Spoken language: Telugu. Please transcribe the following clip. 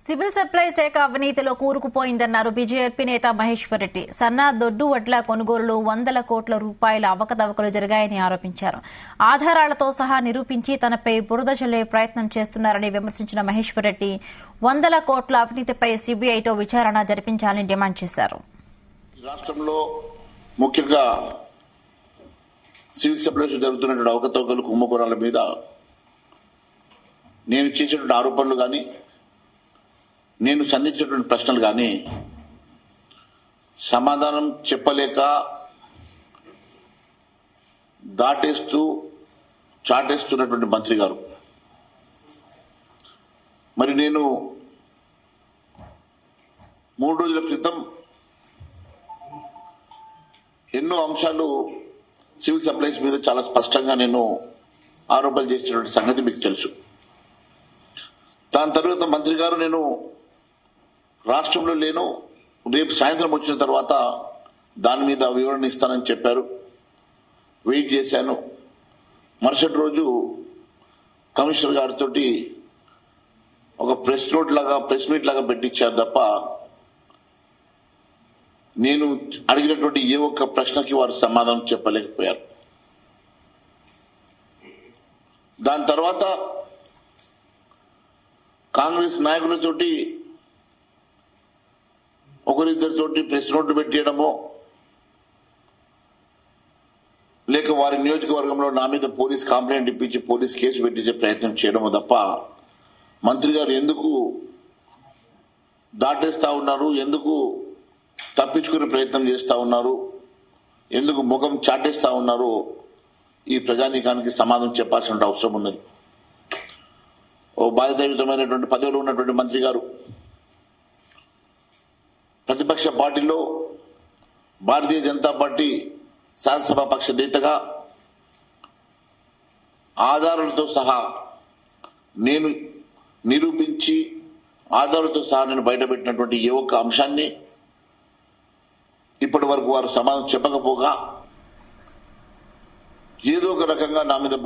సివిల్ సప్లై శాఖ అవినీతిలో కూరుకుపోయిందన్నారు బీజేపీ నేత మహేశ్వర్ రెడ్డి. సన్న దొడ్డు వడ్ల కొనుగోలులో వందల కోట్ల రూపాయల అవకతవకలు జరిగాయని ఆరోపించారు. ఆధారాలతో సహా నిరూపించి తనపై బురద చల్లే ప్రయత్నం చేస్తున్నారని విమర్శించిన మహేశ్వర్ రెడ్డి వందల కోట్ల అవినీతిపై సీబీఐతో విచారణ జరిపించాలని డిమాండ్ చేశారు. రాష్ట్రంలో ముఖ్యంగా సివిల్ సప్లైస్ జరుగుతున్నటువంటి అవకతవకలు కుంభకోణాల మీద నేను చేసినటువంటి ఆరోపణలు కానీ నేను సంధించినటువంటి ప్రశ్నలు కానీ సమాధానం చెప్పలేక దాటేస్తూ చాటేస్తున్నటువంటి మంత్రి గారు. మరి నేను 3 రోజుల క్రితం ఎన్నో అంశాలు సివిల్ సప్లైస్ మీద చాలా స్పష్టంగా నేను ఆరోపణలు చేసినటువంటి సంగతి మీకు తెలుసు. దాని తర్వాత మంత్రి గారు నేను రాష్ట్రంలో లేను, రేపు సాయంత్రం వచ్చిన తర్వాత దాని మీద వివరణ ఇస్తానని చెప్పారు. వెయిట్ చేశాను. మరుసటి రోజు కమిషనర్ గారితో ఒక ప్రెస్ మీట్ లాగా పెట్టించారు తప్ప నేను అడిగినటువంటి ఏ ఒక్క ప్రశ్నకి వారు సమాధానం చెప్పలేకపోయారు. దాని తర్వాత కాంగ్రెస్ నాయకులతోటి ఒకరిద్దరితోటి ప్రెస్ నోట్లు పెట్టేయడమో లేక వారి నియోజకవర్గంలో నా మీద పోలీస్ కంప్లైంట్ ఇప్పించి పోలీస్ కేసు పెట్టించే ప్రయత్నం చేయడమో తప్ప మంత్రి గారు ఎందుకు దాటేస్తా ఉన్నారు, ఎందుకు తప్పించుకునే ప్రయత్నం చేస్తా ఉన్నారు, ఎందుకు ముఖం చాటేస్తా ఉన్నారు, ఈ ప్రజానీకానికి సమాధానం చెప్పాల్సిన అవసరం ఉన్నది. ఓ బాధ్యతాయుతమైనటువంటి పదవిలో ఉన్నటువంటి మంత్రి గారు ప్రతిపక్ష పార్టీలో భారతీయ జనతా పార్టీ శాసనసభ పక్ష నేతగా ఆధారాలతో సహా నేను నిరూపించి ఆధారాలతో సహా నేను బయటపెట్టినటువంటి ఏ ఒక్క అంశాన్ని ఇప్పటి వరకు వారు సమాధానం చెప్పకపోగా ఏదో ఒక రకంగా నా మీద